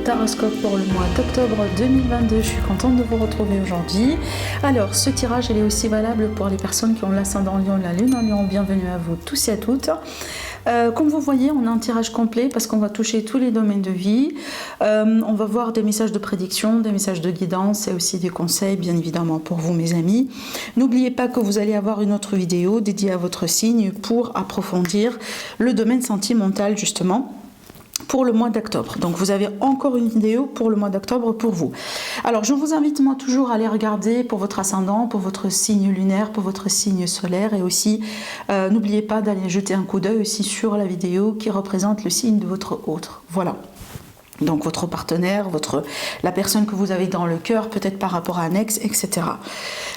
Taroscope pour le mois d'octobre 2022. Je suis contente de vous retrouver aujourd'hui. Alors, ce tirage, il est aussi valable pour les personnes qui ont l'ascendant Lion, la Lune en Lion. Bienvenue à vous tous et à toutes. Comme vous voyez, on a un tirage complet parce qu'on va toucher tous les domaines de vie. On va voir des messages de prédiction, des messages de guidance et aussi des conseils, bien évidemment, pour vous, mes amis. N'oubliez pas que vous allez avoir une autre vidéo dédiée à votre signe pour approfondir le domaine sentimental, justement, pour le mois d'octobre. Donc vous avez encore une vidéo pour le mois d'octobre pour vous. Alors je vous invite moi toujours à aller regarder pour votre ascendant, pour votre signe lunaire, pour votre signe solaire, et aussi n'oubliez pas d'aller jeter un coup d'œil aussi sur la vidéo qui représente le signe de votre autre. Voilà. Donc votre partenaire, la personne que vous avez dans le cœur, peut-être par rapport à un ex, etc.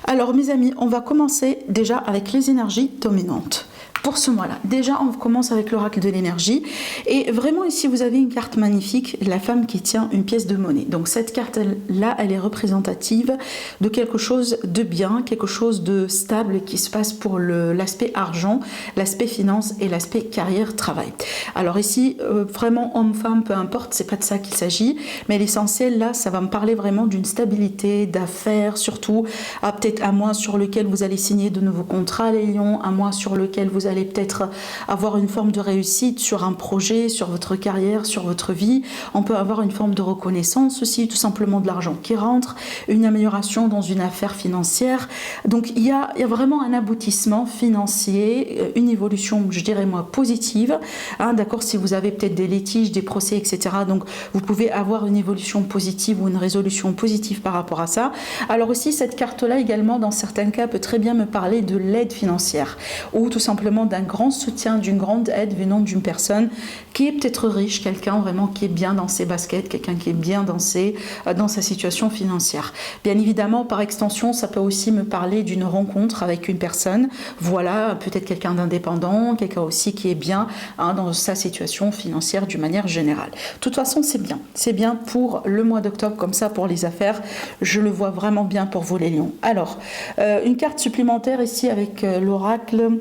Alors mes amis, on va commencer déjà avec les énergies dominantes. Pour ce mois-là, déjà on commence avec l'oracle de l'énergie, et vraiment ici vous avez une carte magnifique, la femme qui tient une pièce de monnaie. Donc cette carte-là, elle est représentative de quelque chose de bien, quelque chose de stable qui se passe pour l'aspect argent, l'aspect finance et l'aspect carrière, travail. Alors ici, vraiment homme-femme, peu importe, c'est pas de ça qu'il s'agit, mais l'essentiel là, ça va me parler vraiment d'une stabilité, d'affaires, surtout, peut-être un mois sur lequel vous allez signer de nouveaux contrats, les lions, un mois sur lequel vous allez peut-être avoir une forme de réussite sur un projet, sur votre carrière, sur votre vie. On peut avoir une forme de reconnaissance aussi, tout simplement de l'argent qui rentre, une amélioration dans une affaire financière. Donc il y a vraiment un aboutissement financier, une évolution, je dirais moi, positive. D'accord, si vous avez peut-être des litiges, des procès, etc. Donc vous pouvez avoir une évolution positive ou une résolution positive par rapport à ça. Alors aussi, cette carte-là également, dans certains cas, peut très bien me parler de l'aide financière, ou tout simplement d'un grand soutien, d'une grande aide venant d'une personne qui est peut-être riche, quelqu'un vraiment qui est bien dans ses baskets, quelqu'un qui est bien dans sa situation financière. Bien évidemment, par extension, ça peut aussi me parler d'une rencontre avec une personne, voilà, peut-être quelqu'un d'indépendant, quelqu'un aussi qui est bien dans sa situation financière d'une manière générale. De toute façon, c'est bien pour le mois d'octobre, comme ça pour les affaires, je le vois vraiment bien pour vous les lions. Alors, une carte supplémentaire ici avec l'oracle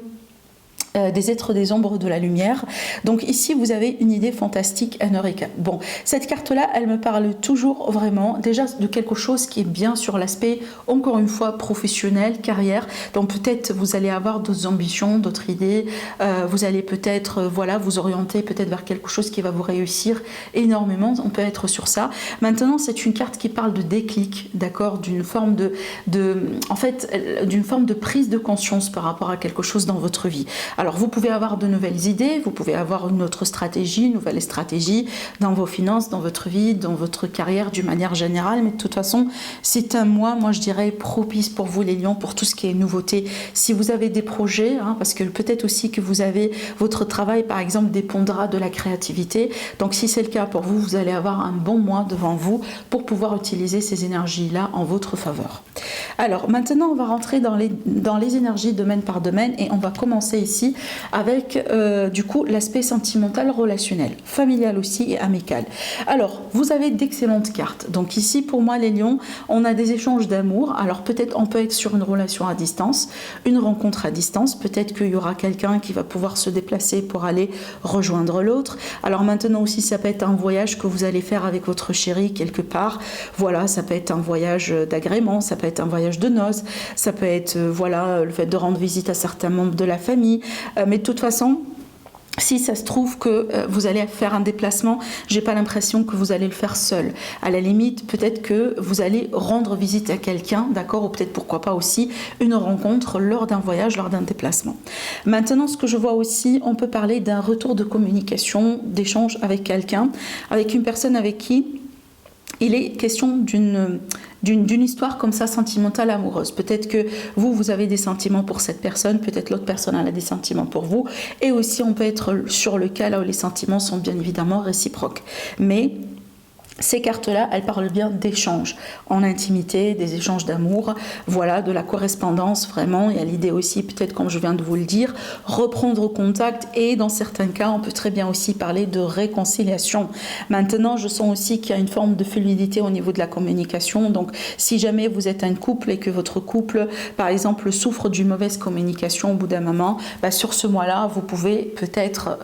des êtres des ombres de la lumière. Donc ici vous avez une idée fantastique, Eureka. Bon, cette carte là, elle me parle toujours vraiment déjà de quelque chose qui est bien sur l'aspect, encore une fois, professionnel, carrière. Donc peut-être vous allez avoir d'autres ambitions, d'autres idées, vous allez peut-être vous orienter peut-être vers quelque chose qui va vous réussir énormément. On peut être sur ça. Maintenant, c'est une carte qui parle de déclic, d'accord, d'une forme d'une forme de prise de conscience par rapport à quelque chose dans votre vie. Alors vous pouvez avoir de nouvelles idées, vous pouvez avoir une autre stratégie, une nouvelle stratégie dans vos finances, dans votre vie, dans votre carrière d'une manière générale, mais de toute façon c'est un mois, moi je dirais, propice pour vous les lions, pour tout ce qui est nouveauté. Si vous avez des projets, parce que peut-être aussi que vous avez votre travail par exemple dépendra de la créativité, donc si c'est le cas pour vous, vous allez avoir un bon mois devant vous pour pouvoir utiliser ces énergies-là en votre faveur. Alors maintenant on va rentrer dans les énergies domaine par domaine, et on va commencer ici avec du coup l'aspect sentimental, relationnel, familial aussi et amical. Alors vous avez d'excellentes cartes. Donc ici pour moi les lions, on a des échanges d'amour. Alors peut-être on peut être sur une relation à distance, une rencontre à distance, peut-être qu'il y aura quelqu'un qui va pouvoir se déplacer pour aller rejoindre l'autre. Alors maintenant aussi ça peut être un voyage que vous allez faire avec votre chéri quelque part. Voilà, ça peut être un voyage d'agrément, ça peut être un voyage de noces, ça peut être le fait de rendre visite à certains membres de la famille. Mais de toute façon, si ça se trouve que vous allez faire un déplacement, j'ai pas l'impression que vous allez le faire seul. À la limite, peut-être que vous allez rendre visite à quelqu'un, d'accord, ou peut-être pourquoi pas aussi une rencontre lors d'un voyage, lors d'un déplacement. Maintenant, ce que je vois aussi, on peut parler d'un retour de communication, d'échange avec quelqu'un, avec une personne avec qui il est question d'une histoire comme ça sentimentale, amoureuse. Peut-être que vous avez des sentiments pour cette personne, peut-être l'autre personne a des sentiments pour vous, et aussi on peut être sur le cas là où les sentiments sont bien évidemment réciproques. Mais ces cartes-là, elles parlent bien d'échanges en intimité, des échanges d'amour, voilà, de la correspondance vraiment. Il y a l'idée aussi, peut-être comme je viens de vous le dire, reprendre contact, et dans certains cas, on peut très bien aussi parler de réconciliation. Maintenant, je sens aussi qu'il y a une forme de fluidité au niveau de la communication. Donc, si jamais vous êtes un couple et que votre couple, par exemple, souffre d'une mauvaise communication au bout d'un moment, sur ce mois-là, vous pouvez peut-être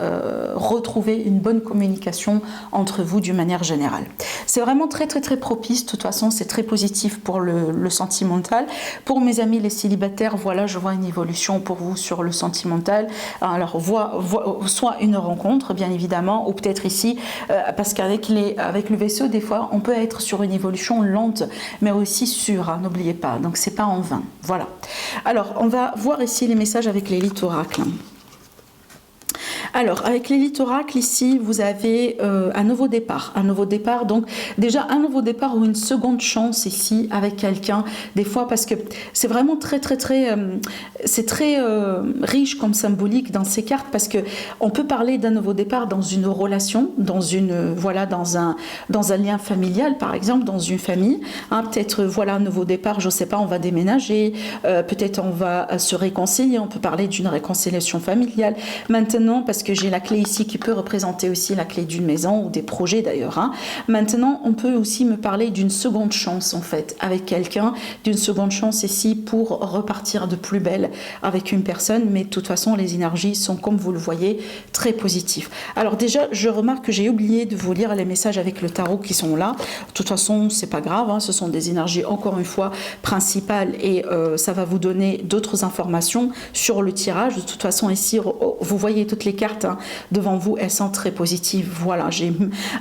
retrouver une bonne communication entre vous d'une manière générale. C'est vraiment très très très propice. De toute façon, c'est très positif pour le sentimental. Pour mes amis les célibataires, voilà, je vois une évolution pour vous sur le sentimental. Alors, soit une rencontre, bien évidemment, ou peut-être ici, parce qu'avec le vaisseau, des fois, on peut être sur une évolution lente, mais aussi sûre, hein, n'oubliez pas. Donc, c'est pas en vain. Voilà. Alors, on va voir ici les messages avec l'élite oracle. Alors, avec l'élite oracle, ici, vous avez un nouveau départ. Un nouveau départ, donc déjà un nouveau départ ou une seconde chance ici avec quelqu'un. Des fois, parce que c'est vraiment très riche comme symbolique dans ces cartes, parce que on peut parler d'un nouveau départ dans une relation, dans un lien familial, par exemple, dans une famille. Hein, peut-être, voilà, un nouveau départ, je ne sais pas, on va déménager, peut-être on va se réconcilier, on peut parler d'une réconciliation familiale. Maintenant, parce que j'ai la clé ici qui peut représenter aussi la clé d'une maison ou des projets d'ailleurs. Hein. Maintenant, on peut aussi me parler d'une seconde chance en fait avec quelqu'un, d'une seconde chance ici pour repartir de plus belle avec une personne, mais de toute façon les énergies sont comme vous le voyez très positives. Alors déjà, je remarque que j'ai oublié de vous lire les messages avec le tarot qui sont là. De toute façon, c'est pas grave, hein, ce sont des énergies encore une fois principales et ça va vous donner d'autres informations sur le tirage. De toute façon, ici, vous voyez toutes les cartes hein, devant vous, elles sont très positives. Voilà,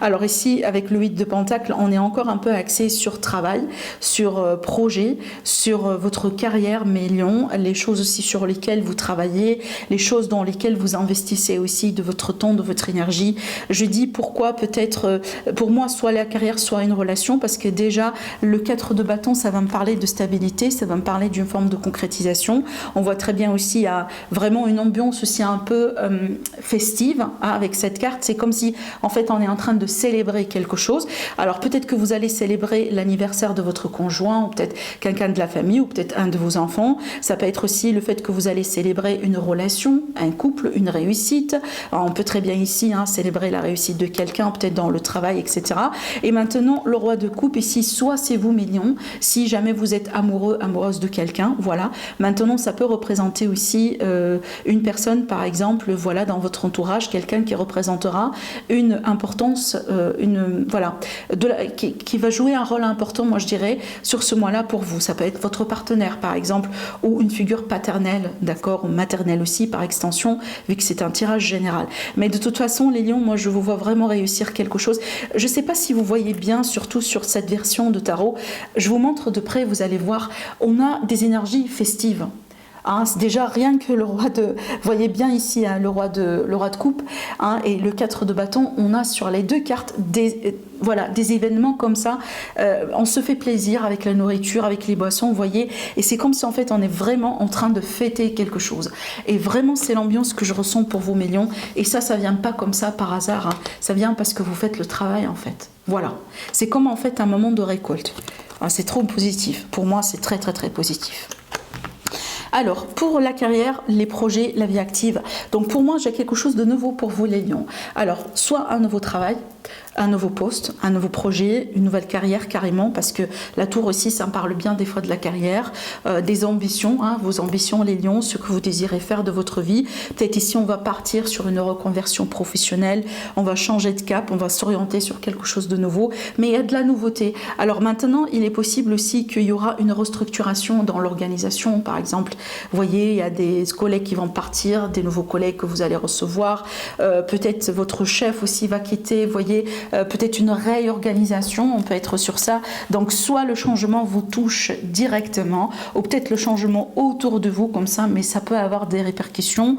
alors ici, avec le 8 de Pentacle, on est encore un peu axé sur travail, sur projet, sur votre carrière, mes lions, les choses aussi sur lesquelles vous travaillez, les choses dans lesquelles vous investissez aussi de votre temps, de votre énergie. Je dis pourquoi peut-être, pour moi, soit la carrière, soit une relation, parce que déjà, le 4 de bâton, ça va me parler de stabilité, ça va me parler d'une forme de concrétisation. On voit très bien aussi, il y a vraiment une ambiance aussi un peu festive hein, avec cette carte. C'est comme si en fait on est en train de célébrer quelque chose. Alors peut-être que vous allez célébrer l'anniversaire de votre conjoint ou peut-être quelqu'un de la famille ou peut-être un de vos enfants. Ça peut être aussi le fait que vous allez célébrer une relation, un couple, une réussite. Alors, on peut très bien ici hein, célébrer la réussite de quelqu'un, peut-être dans le travail, etc. Et maintenant le roi de coupe ici, soit c'est vous millions, si jamais vous êtes amoureux, amoureuse de quelqu'un, voilà. Maintenant ça peut représenter aussi une personne par exemple, voilà, dans votre entourage, quelqu'un qui représentera une importance, qui va jouer un rôle important, moi je dirais, sur ce mois-là pour vous. Ça peut être votre partenaire par exemple, ou une figure paternelle, d'accord, ou maternelle aussi par extension, vu que c'est un tirage général. Mais de toute façon, les lions, moi je vous vois vraiment réussir quelque chose. Je ne sais pas si vous voyez bien, surtout sur cette version de tarot, je vous montre de près, vous allez voir, on a des énergies festives. Hein, c'est déjà rien que le roi de, vous voyez bien ici hein, le roi de coupe hein, et le 4 de bâton, on a sur les deux cartes des événements comme ça, on se fait plaisir avec la nourriture, avec les boissons, vous voyez, et c'est comme si en fait on est vraiment en train de fêter quelque chose, et vraiment c'est l'ambiance que je ressens pour vous mes lions, et ça vient pas comme ça par hasard, hein. Ça vient parce que vous faites le travail en fait, voilà, c'est comme en fait un moment de récolte, hein, c'est trop positif, pour moi c'est très très très positif. Alors, pour la carrière, les projets, la vie active. Donc, pour moi, j'ai quelque chose de nouveau pour vous, les lions. Alors, soit un nouveau travail, un nouveau poste, un nouveau projet, une nouvelle carrière carrément, parce que la tour aussi, ça me parle bien des fois de la carrière, des ambitions, hein, vos ambitions, les lions, ce que vous désirez faire de votre vie. Peut-être ici, on va partir sur une reconversion professionnelle, on va changer de cap, on va s'orienter sur quelque chose de nouveau, mais il y a de la nouveauté. Alors maintenant, il est possible aussi qu'il y aura une restructuration dans l'organisation, par exemple. Vous voyez, il y a des collègues qui vont partir, des nouveaux collègues que vous allez recevoir, peut-être votre chef aussi va quitter, vous voyez, peut-être une réorganisation, on peut être sur ça. Donc soit le changement vous touche directement, ou peut-être le changement autour de vous comme ça, mais ça peut avoir des répercussions,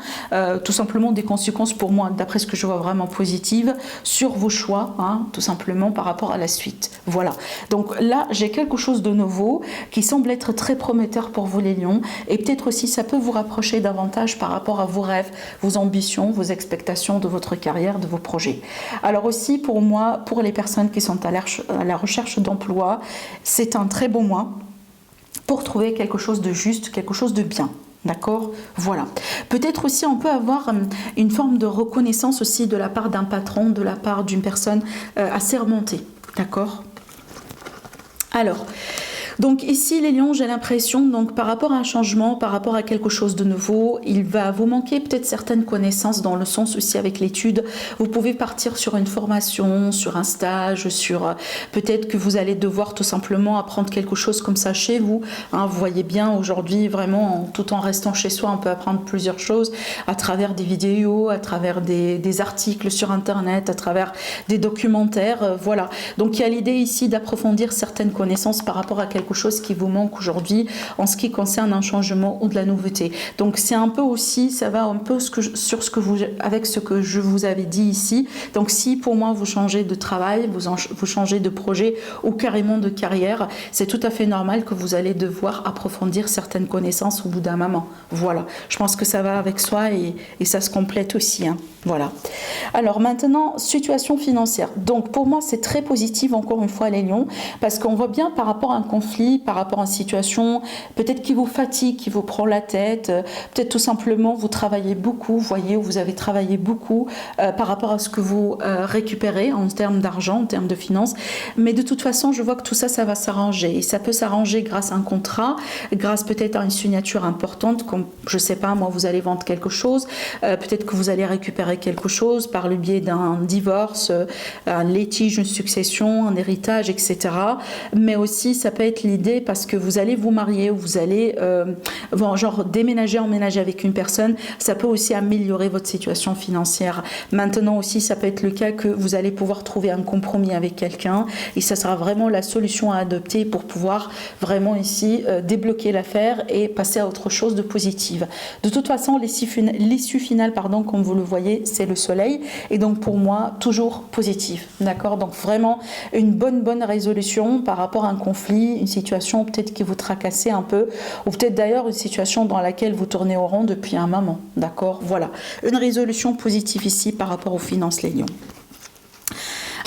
tout simplement des conséquences pour moi, d'après ce que je vois vraiment positives, sur vos choix, hein, tout simplement par rapport à la suite. Voilà. Donc là, j'ai quelque chose de nouveau qui semble être très prometteur pour vous les lions, et peut-être aussi ça peut vous rapprocher davantage par rapport à vos rêves, vos ambitions, vos expectations de votre carrière, de vos projets. Alors aussi pour moi, pour les personnes qui sont à la recherche d'emploi, c'est un très bon mois pour trouver quelque chose de juste, quelque chose de bien. D'accord ? Voilà. Peut-être aussi on peut avoir une forme de reconnaissance aussi de la part d'un patron, de la part d'une personne assermentée. D'accord ? Alors, Donc ici les lions, j'ai l'impression, donc par rapport à un changement, par rapport à quelque chose de nouveau, il va vous manquer peut-être certaines connaissances, dans le sens aussi avec l'étude, vous pouvez partir sur une formation, sur un stage, sur peut-être que vous allez devoir tout simplement apprendre quelque chose comme ça chez vous, hein. Vous voyez bien aujourd'hui vraiment, tout en restant chez soi, on peut apprendre plusieurs choses à travers des vidéos, à travers des articles sur internet, à travers des documentaires, voilà. Donc il y a l'idée ici d'approfondir certaines connaissances par rapport à quelque chose qui vous manque aujourd'hui en ce qui concerne un changement ou de la nouveauté. Donc c'est un peu aussi, ça va un peu avec ce que je vous avais dit ici. Donc si pour moi vous changez de travail, vous changez de projet ou carrément de carrière, c'est tout à fait normal que vous allez devoir approfondir certaines connaissances au bout d'un moment. Voilà, je pense que ça va avec soi et ça se complète aussi, hein. Voilà. Alors maintenant, situation financière. Donc pour moi c'est très positif encore une fois les lions, parce qu'on voit bien par rapport à un conflit, par rapport à une situation peut-être qui vous fatigue, qui vous prend la tête, peut-être tout simplement vous travaillez beaucoup, vous voyez, vous avez travaillé beaucoup par rapport à ce que vous récupérez en termes d'argent, en termes de finances, mais de toute façon je vois que tout ça, ça va s'arranger, et ça peut s'arranger grâce à un contrat, grâce peut-être à une signature importante, comme je sais pas moi, vous allez vendre quelque chose, peut-être que vous allez récupérer quelque chose par le biais d'un divorce, un litige, une succession, un héritage, etc. Mais aussi ça peut être l'idée parce que vous allez vous marier ou vous allez genre déménager, emménager avec une personne, ça peut aussi améliorer votre situation financière. Maintenant aussi ça peut être le cas que vous allez pouvoir trouver un compromis avec quelqu'un et ça sera vraiment la solution à adopter pour pouvoir vraiment ici débloquer l'affaire et passer à autre chose de positive. De toute façon l'issue finale, comme vous le voyez, c'est le soleil, et donc pour moi toujours positif, d'accord. Donc vraiment une bonne résolution par rapport à un conflit, une situation peut-être qui vous tracassait un peu, ou peut-être d'ailleurs une situation dans laquelle vous tournez au rond depuis un moment, d'accord. Voilà, une résolution positive ici par rapport aux finances les lions.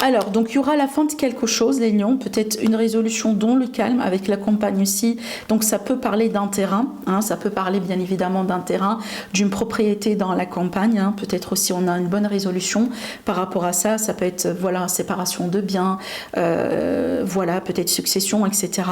Alors, donc il y aura la fin de quelque chose, les lions, peut-être une résolution dans le calme avec la compagne aussi. Donc ça peut parler d'un terrain, hein, ça peut parler bien évidemment d'un terrain, d'une propriété dans la campagne, hein. Peut-être aussi on a une bonne résolution par rapport à ça. Ça peut être voilà, séparation de biens, voilà, peut-être succession, etc.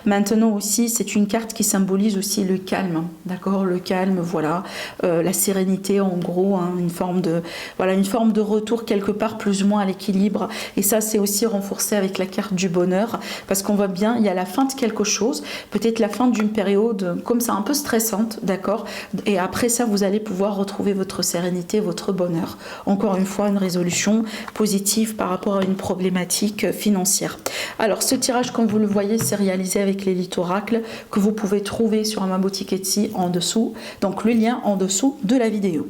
Maintenant aussi, c'est une carte qui symbolise aussi le calme, d'accord, le calme, voilà, la sérénité en gros, hein, une forme de retour quelque part plus ou moins à l'équilibre. Et ça c'est aussi renforcé avec la carte du bonheur, parce qu'on voit bien il y a la fin de quelque chose, peut-être la fin d'une période comme ça un peu stressante, d'accord, et après ça vous allez pouvoir retrouver votre sérénité, votre bonheur. Encore une fois une résolution positive par rapport à une problématique financière. Alors ce tirage, comme vous le voyez, c'est réalisé avec l'élite oracle que vous pouvez trouver sur ma boutique Etsy en dessous, donc le lien en dessous de la vidéo.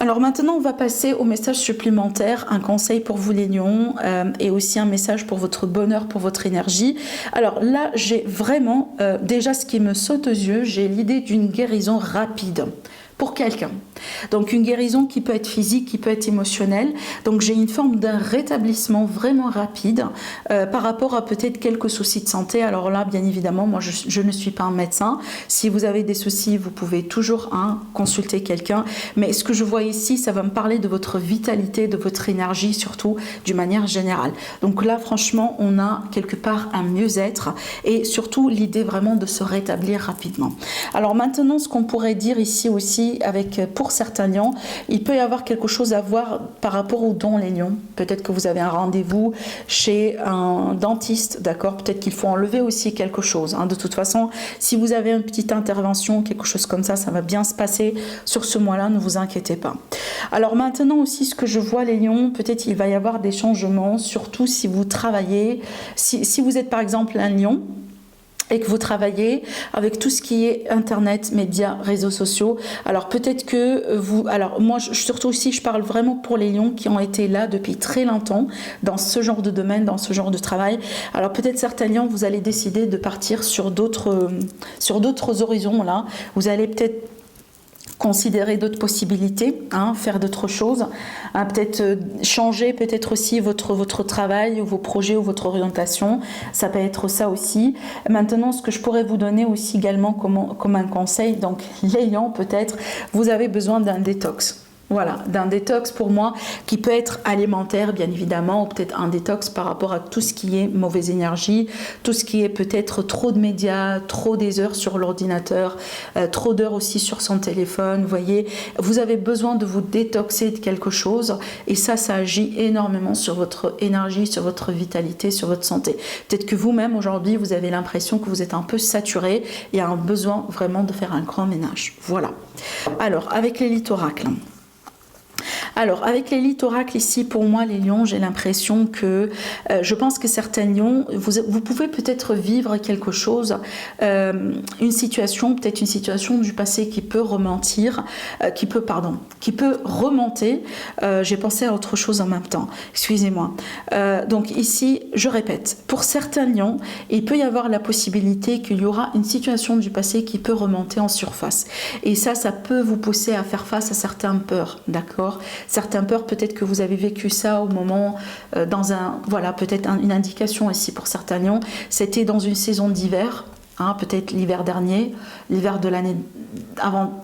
Alors maintenant on va passer au message supplémentaire, un conseil pour vous les lions et aussi un message pour votre bonheur, pour votre énergie. Alors là j'ai vraiment déjà ce qui me saute aux yeux, j'ai l'idée d'une guérison rapide pour quelqu'un. Donc une guérison qui peut être physique, qui peut être émotionnelle. Donc j'ai une forme d'un rétablissement vraiment rapide par rapport à peut-être quelques soucis de santé. Alors là, bien évidemment, moi je ne suis pas un médecin. Si vous avez des soucis, vous pouvez toujours consulter quelqu'un. Mais ce que je vois ici, ça va me parler de votre vitalité, de votre énergie, surtout d'une manière générale. Donc là, franchement, on a quelque part un mieux-être et surtout l'idée vraiment de se rétablir rapidement. Alors maintenant, ce qu'on pourrait dire ici aussi, pour certains lions, il peut y avoir quelque chose à voir par rapport aux dons les lions. Peut-être que vous avez un rendez-vous chez un dentiste, d'accord, peut-être qu'il faut enlever aussi quelque chose, hein. De toute façon, si vous avez une petite intervention, quelque chose comme ça va bien se passer sur ce mois-là, ne vous inquiétez pas. Alors maintenant aussi, ce que je vois les lions, peut-être il va y avoir des changements, surtout si vous travaillez, si vous êtes par exemple un lion et que vous travaillez avec tout ce qui est internet, médias, réseaux sociaux. Alors peut-être que vous... Alors moi, surtout aussi, je parle vraiment pour les lions qui ont été là depuis très longtemps dans ce genre de domaine, dans ce genre de travail. Alors peut-être certains lions, vous allez décider de partir sur d'autres horizons là. Vous allez peut-être considérer d'autres possibilités, faire d'autres choses, peut-être changer peut-être aussi votre travail, ou vos projets ou votre orientation, ça peut être ça aussi. Maintenant, ce que je pourrais vous donner aussi également comme un conseil, donc les lions peut-être, vous avez besoin d'un détox. Voilà, d'un détox pour moi qui peut être alimentaire bien évidemment, ou peut-être un détox par rapport à tout ce qui est mauvaise énergie, tout ce qui est peut-être trop de médias, trop des heures sur l'ordinateur, trop d'heures aussi sur son téléphone, vous voyez, vous avez besoin de vous détoxer de quelque chose et ça agit énormément sur votre énergie, sur votre vitalité, sur votre santé. Peut-être que vous-même aujourd'hui vous avez l'impression que vous êtes un peu saturé et a un besoin vraiment de faire un grand ménage. Voilà. Alors avec l'élite oracle. Alors, avec l'élite oracle ici, pour moi, les lions, j'ai l'impression que, je pense que certains lions, vous pouvez peut-être vivre quelque chose, une situation, peut-être une situation du passé qui peut remontir, qui peut remonter. J'ai pensé à autre chose en même temps, excusez-moi. Donc ici, je répète, pour certains lions, il peut y avoir la possibilité qu'il y aura une situation du passé qui peut remonter en surface. Et ça peut vous pousser à faire face à certaines peurs, d'accord ? Certaines peurs, peut-être que vous avez vécu ça au moment, peut-être une indication ici pour certains lions, c'était dans une saison d'hiver, peut-être l'hiver dernier, l'hiver de l'année avant,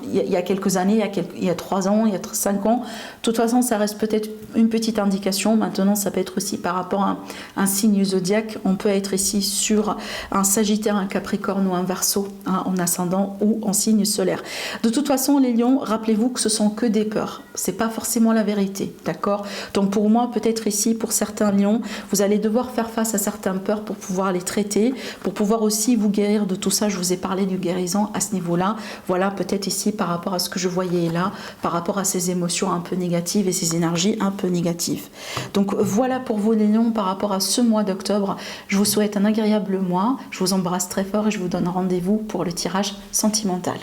il y a quelques années, il y a 3 ans, il y a 5 ans. De toute façon, ça reste peut-être une petite indication. Maintenant, ça peut être aussi par rapport à un signe zodiaque. On peut être ici sur un Sagittaire, un Capricorne ou un Verseau, en ascendant ou en signe solaire. De toute façon, les lions, rappelez-vous que ce sont que des peurs. C'est pas forcément la vérité, d'accord ? Donc pour moi, peut-être ici, pour certains lions, vous allez devoir faire face à certaines peurs pour pouvoir les traiter, pour pouvoir aussi vous guérir de tout ça. Je vous ai parlé du guérison à ce niveau-là. Voilà, peut-être ici par rapport à ce que je voyais là, par rapport à ces émotions un peu négatives et ces énergies un peu négatives. Donc voilà pour vous les lions par rapport à ce mois d'octobre. Je vous souhaite un agréable mois. Je vous embrasse très fort et je vous donne rendez-vous pour le tirage sentimental.